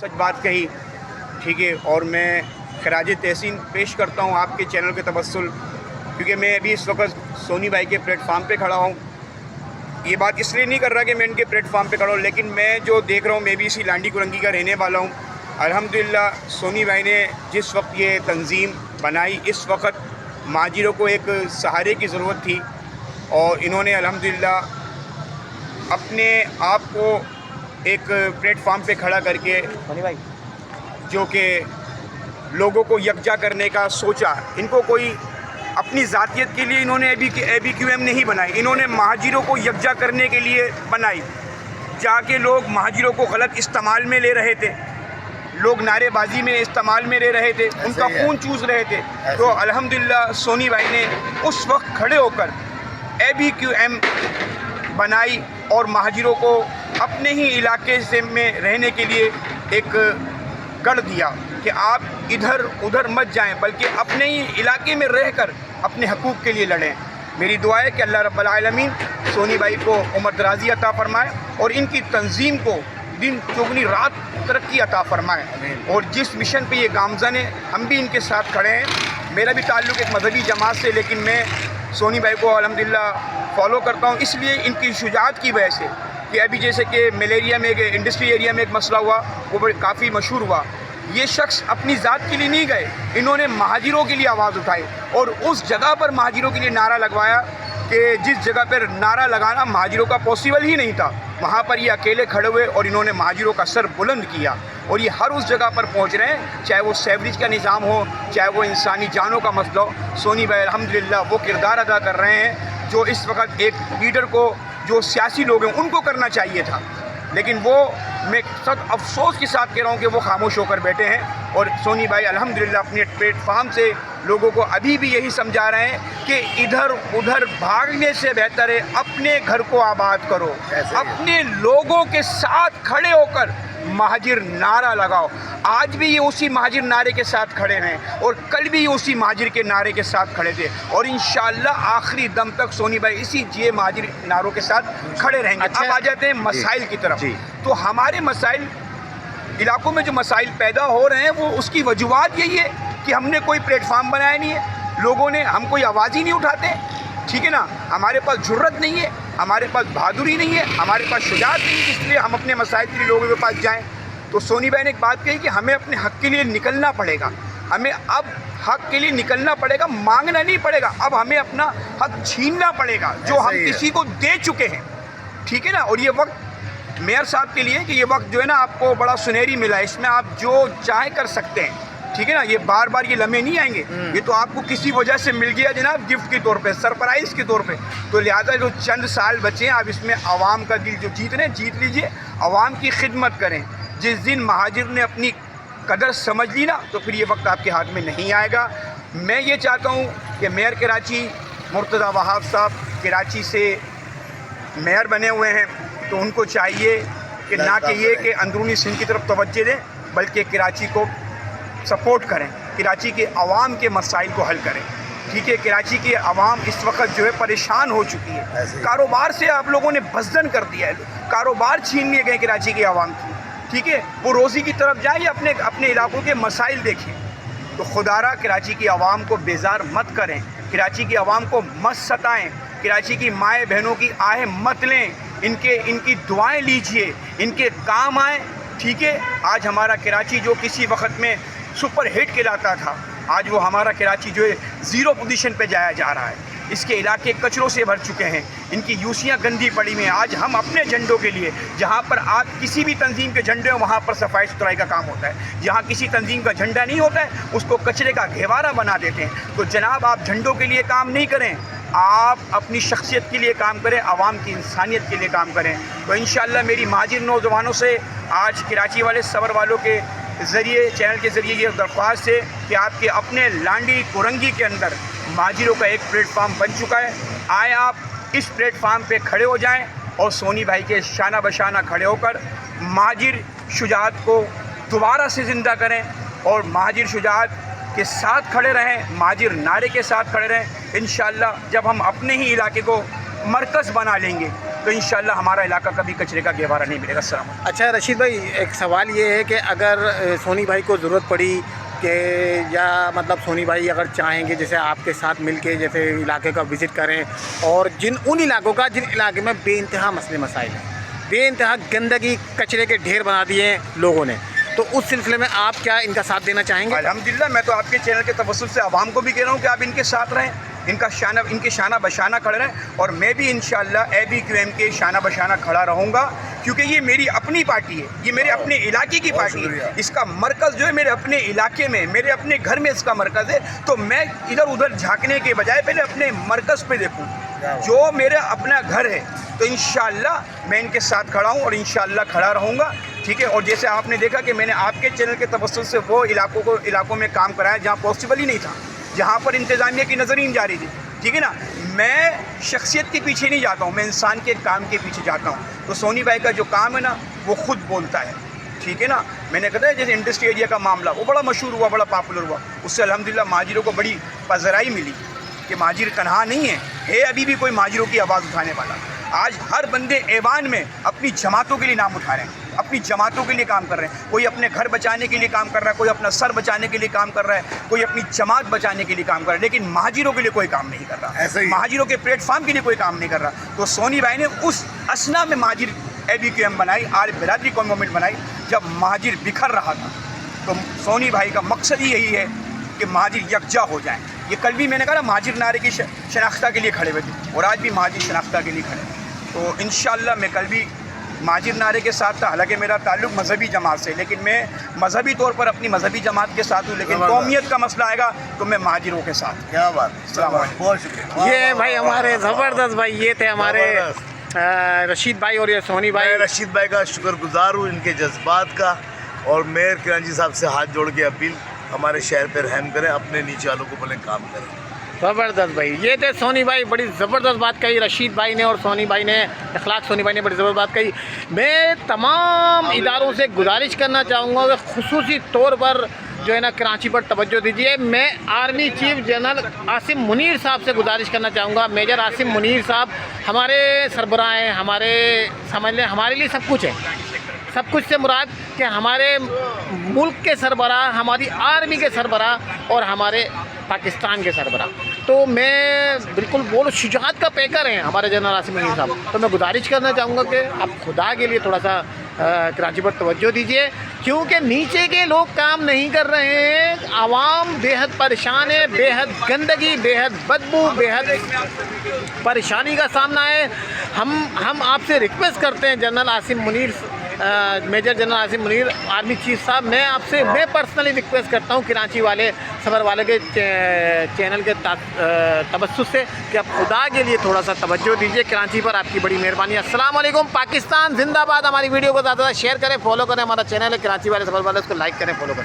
सच बात कही, ठीक है। और मैं खराज तहसीन पेश करता हूँ आपके चैनल के तवस्सुल, क्योंकि मैं अभी इस वक्त सोनी भाई के प्लेटफार्म पे खड़ा हूँ। ये बात इसलिए नहीं कर रहा कि मैं इनके प्लेटफार्म पे खड़ा हूँ, लेकिन मैं जो देख रहा हूँ, मैं भी इसी लांडी कुरंगी का रहने वाला हूँ। अल्हम्दुलिल्लाह सोनी भाई ने जिस वक्त ये तंजीम बनाई, इस वक्त महाजिरों को एक सहारे की ज़रूरत थी, और इन्होंने अल्हम्दुलिल्लाह अपने आप को एक प्लेटफार्म पे खड़ा करके जो कि लोगों को यकजा करने का सोचा। इनको कोई अपनी ज़ातियत के लिए इन्होंने ABQM नहीं बनाई, इन्होंने महाजिरों को यकजा करने के लिए बनाई। जाके लोग महाजिरों को गलत इस्तेमाल में ले रहे थे, लोग नारेबाजी में इस्तेमाल में ले रहे थे, उनका खून चूस रहे थे। तो अल्हम्दुलिल्लाह सोनी भाई ने उस वक्त खड़े होकर ABQM बनाई और महाजिरों को अपने ही इलाके से में रहने के लिए एक गढ़ दिया कि आप इधर उधर मत जाएं, बल्कि अपने ही इलाके में रहकर अपने हकूक़ के लिए लड़ें। मेरी दुआ है कि अल्लाह रब्बुल आलमीन सोनी भाई को उम्र दराज़ी अता फ़रमाए और इनकी तंजीम को दिन चौगनी रात तरक्की अता फ़रमाए। और जिस मिशन पे ये गामज़न है, हम भी इनके साथ खड़े हैं। मेरा भी ताल्लुक़ एक मजहबी जमात से, लेकिन मैं सोनी भाई को अल्हम्दुलिल्लाह फॉलो करता हूँ, इसलिए इनकी शुजाअत की वजह से कि अभी जैसे कि मलेरिया में एक इंडस्ट्री एरिया में एक मसला हुआ, वो काफ़ी मशहूर हुआ। ये शख्स अपनी ज़ात के लिए नहीं गए, इन्होंने महाजिरों के लिए आवाज़ उठाई और उस जगह पर महाजिरों के लिए नारा लगवाया कि जिस जगह पर नारा लगाना महाजिरों का पॉसिबल ही नहीं था, वहाँ पर ये अकेले खड़े हुए और इन्होंने महाजिरों का सर बुलंद किया। और ये हर उस जगह पर पहुँच रहे हैं, चाहे वो सेवरेज का निज़ाम हो, चाहे वो इंसानी जानों का मसला हो। सोनी भाई अल्हम्दुलिल्लाह वो किरदार अदा कर रहे हैं जो इस वक्त एक लीडर को, जो सियासी लोग हैं, उनको करना चाहिए था। लेकिन वो, मैं सख्त अफसोस के साथ कह रहा हूँ कि वो खामोश होकर बैठे हैं। और सोनी भाई अल्हम्दुलिल्लाह अपने प्लेटफार्म से लोगों को अभी भी यही समझा रहे हैं कि इधर उधर भागने से बेहतर है अपने घर को आबाद करो, अपने लोगों के साथ खड़े होकर महाजिर नारा लगाओ। आज भी ये उसी महाजिर नारे के साथ खड़े हैं और कल भी ये उसी महाजिर के नारे के साथ खड़े थे, और इंशाअल्लाह आखिरी दम तक सोनी भाई इसी महाजिर नारों के साथ खड़े रहेंगे। अब आ जाते हैं मसाइल की तरफ। तो हमारे मसाइल, इलाकों में जो मसाइल पैदा हो रहे हैं, वो उसकी वजूहात यही है कि हमने कोई प्लेटफार्म बनाया नहीं है, लोगों ने, हम कोई आवाज़ ही नहीं उठाते, ठीक है ना। हमारे पास जुर्रत नहीं है, हमारे पास बहादुरी नहीं है, हमारे पास शुजाअत नहीं है, इसलिए हम अपने मसाइल के लिए लोगों के पास जाएं। तो सोनी भाई ने एक बात कही कि हमें अपने हक़ के लिए निकलना पड़ेगा, हमें अब हक़ के लिए निकलना पड़ेगा, मांगना नहीं पड़ेगा, अब हमें अपना हक़ छीनना पड़ेगा जो हम किसी को दे चुके हैं, ठीक है ना। और ये वक्त मेयर साहब के लिए कि ये वक्त जो है ना आपको बड़ा सुनहरी मिला है, इसमें आप जो चाहे कर सकते हैं, ठीक है ना। ये बार बार ये लम्हे नहीं आएंगे, ये तो आपको किसी वजह से मिल गया जनाब, गिफ्ट के तौर पे, सरप्राइज़ के तौर पे। तो लिहाजा जो चंद साल बचे हैं, आप इसमें आवाम का दिल जो जीत लीजिए, आवाम की खिदमत करें। जिस दिन महाजिर ने अपनी कदर समझ ली ना, तो फिर ये वक्त आपके हाथ में नहीं आएगा। मैं ये चाहता हूँ कि मेयर कराची मुर्तज़ा वहाब साहब कराची से मेयर बने हुए हैं, तो उनको चाहिए कि ना कि ये कि अंदरूनी सिंध की तरफ तवज्जो दें, बल्कि कराची को सपोर्ट करें, कराची के अवाम के मसाइल को हल करें, ठीक है। कराची की अवाम इस वक्त जो है परेशान हो चुकी है, कारोबार से आप लोगों ने बज़दन कर दिया है, कारोबार छीन लिए गए कराची की अवाम की, ठीक है। वो रोज़ी की तरफ जाए, अपने इलाकों के मसाइल देखें। तो खुदारा कराची की अवाम को बेजार मत करें, कराची की अवाम को मत सताएँ, कराची की माएँ बहनों की आहें मत लें, इनकी दुआएँ लीजिए, इनके काम आए, ठीक है। आज हमारा कराची जो किसी वक्त में सुपर हिट कहलाता था, आज वो हमारा कराची जो है ज़ीरो पोजीशन पे जाया जा रहा है। इसके इलाके कचरों से भर चुके हैं, इनकी यूसियाँ गंदी पड़ी हुई हैं। आज हम अपने झंडों के लिए, जहाँ पर आप किसी भी तंजीम के झंडे हो, वहाँ पर सफाई सुथराई का काम होता है। जहाँ किसी तंजीम का झंडा नहीं होता है, उसको कचरे का घेवारा बना देते हैं। तो जनाब, आप झंडों के लिए काम नहीं करें, आप अपनी शख्सियत के लिए काम करें, आवाम की इंसानियत के लिए काम करें। तो इंशाअल्लाह मेरी महाजिर नौजवानों से आज कराची वाले सबर वालों के ज़रिए, चैनल के ज़रिए ये दरख्वास्त है कि आपके अपने लांडी कुरंगी के अंदर महाजिरों का एक प्लेटफार्म बन चुका है। आए आप इस प्लेटफार्म पे खड़े हो जाएं और सोनी भाई के शाना बशाना खड़े होकर महाजिर शुजाअत को दोबारा से ज़िंदा करें और महाजिर शुजाअत के साथ खड़े रहें, महाजिर नारे के साथ खड़े रहें। इंशाअल्लाह जब हम अपने ही इलाके को मरकज़ बना लेंगे, تو انشاءاللہ ہمارا علاقہ کبھی کچرے کا گہوارہ نہیں ملے گا. السلام علیکم. اچھا رشید بھائی، ایک سوال یہ ہے کہ اگر سونی بھائی کو ضرورت پڑی کہ یا مطلب سونی بھائی اگر چاہیں گے جیسے آپ کے ساتھ مل کے جیسے علاقے کا وزٹ کریں، اور ان علاقوں کا جن علاقے میں بے انتہا مسئلے مسائل ہیں، بے انتہا گندگی کچرے کے ڈھیر بنا دیے ہیں لوگوں نے، تو اس سلسلے میں آپ کیا ان کا ساتھ دینا چاہیں گے؟ الحمدللہ میں تو آپ کے چینل کے توسل سے عوام کو بھی کہہ رہا ہوں کہ آپ ان کے ساتھ رہیں، ان کے شانہ بشانہ کھڑے رہیں، اور میں بھی انشاءاللہ ABQM کے شانہ بشانہ کھڑا رہوں گا، کیونکہ یہ میری اپنی پارٹی ہے، یہ میرے اپنے علاقے کی پارٹی ہے. اس کا مرکز جو ہے میرے اپنے علاقے میں، میرے اپنے گھر میں اس کا مرکز ہے. تو میں ادھر ادھر جھانکنے کے بجائے پہلے اپنے مرکز پہ دیکھوں جو میرا اپنا گھر ہے. تو انشاءاللہ میں ان کے ساتھ کھڑا ہوں اور انشاءاللہ کھڑا رہوں گا. ٹھیک ہے. اور جیسے آپ نے دیکھا کہ میں نے آپ کے چینل کے توسل سے وہ علاقوں میں کام کرایا جہاں پاسبل ہی نہیں تھا، جہاں پر انتظامیہ کی نظر ہی نہیں جا رہی تھی. ٹھیک ہے نا. میں شخصیت کے پیچھے نہیں جاتا ہوں، میں انسان کے کام کے پیچھے جاتا ہوں. تو سونی بھائی کا جو کام ہے نا وہ خود بولتا ہے. ٹھیک ہے نا. میں نے کہا جیسے انڈسٹری ایریا کا معاملہ وہ بڑا مشہور ہوا، بڑا پاپولر ہوا، اس سے الحمدللہ مہاجروں کو بڑی پذیرائی ملی کہ مہاجر تنہا نہیں ہے ابھی بھی کوئی مہاجروں کی آواز اٹھانے والا. آج ہر بندے ایوان میں اپنی جماعتوں کے لیے نام اٹھا رہے ہیں، اپنی جماعتوں کے لیے کام کر رہے ہیں. کوئی اپنے گھر بچانے کے لیے کام کر رہا ہے، کوئی اپنا سر بچانے کے لیے کام کر رہا ہے، کوئی اپنی جماعت بچانے کے لیے کام کر رہا ہے، لیکن مہاجروں کے لیے کوئی کام نہیں کر رہا، مہاجروں کے پلیٹ فارم کے لیے کوئی کام نہیں کر رہا. تو سونی بھائی نے اس اسنا میں مہاجر ABQM بنائی، عارف برادری کو موومنٹ بنائی جب مہاجر بکھر رہا تھا. تو سونی بھائی کا مقصد ہی یہی ہے کہ مہاجر یکجا ہو جائیں. یہ کل بھی میں نے کہا نا مہاجر نعرے کی شناختہ کے لیے کھڑے ہوئے تھے، اور آج بھی مہاجر شناختہ کے لیے کھڑے ہیں. تو انشاءاللہ میں کل بھی مہاجر نعرے کے ساتھ تھا. حالانکہ میرا تعلق مذہبی جماعت سے، لیکن میں مذہبی طور پر اپنی مذہبی جماعت کے ساتھ ہوں، لیکن قومیت کا مسئلہ آئے گا تو میں مہاجروں کے ساتھ. کیا بات. السلام علیکم. بہت شکریہ. یہ بھائی ہمارے زبردست بھائی، یہ تھے ہمارے رشید بھائی اور یہ سونی بھائی. میں رشید بھائی کا شکر گزار ہوں ان کے جذبات کا، اور میئر کرانچی صاحب سے ہاتھ جوڑ کے اپیل ہمارے شہر پہ رحم کریں، اپنے نیچے والوں کو بولیں کام کریں. زبردست بھائی. یہ تھے سونی بھائی، بڑی زبردست بات کہی رشید بھائی نے، اور سونی بھائی نے، اخلاق سونی بھائی نے بڑی زبردست بات کہی. میں تمام اداروں سے گزارش کرنا چاہوں گا کہ خصوصی طور پر جو ہے نا کراچی پر توجہ دیجیے. میں army chief general Asim Munir صاحب سے گزارش کرنا چاہوں گا. میجر عاصم منیر صاحب ہمارے سربراہ ہیں، ہمارے سمجھ لیں ہمارے لیے سب کچھ ہے. سب کچھ سے مراد کہ ہمارے ملک کے سربراہ، ہماری آرمی کے سربراہ اور ہمارے پاکستان کے سربراہ. تو میں بالکل بولو شجاعت کا پیکر ہیں ہمارے جنرل عاصم منیر صاحب. تو میں گزارش کرنا چاہوں گا کہ آپ خدا کے لیے تھوڑا سا کراچی پر توجہ دیجیے، کیونکہ نیچے کے لوگ کام نہیں کر رہے ہیں. عوام بے حد پریشان ہے، بے حد گندگی، بے حد بدبو، بے حد پریشانی کا سامنا ہے. ہم آپ سے ریکویسٹ کرتے ہیں general Asim Munir, major general Asim Munir army chief sahab, میں پرسنلی ریکویسٹ کرتا ہوں کراچی والے صبر والے کے چینل کے توسط سے کہ آپ خدا کے لیے تھوڑا سا توجہ دیجیے کراچی پر. آپ کی بڑی مہربانی. السلام علیکم. پاکستان زندہ باد. ہماری ویڈیو کو زیادہ سے زیادہ شیئر کریں، فالو کریں. ہمارا چینل ہے کراچی والے صبر والے، اس کو لائک کریں، فالو کریں.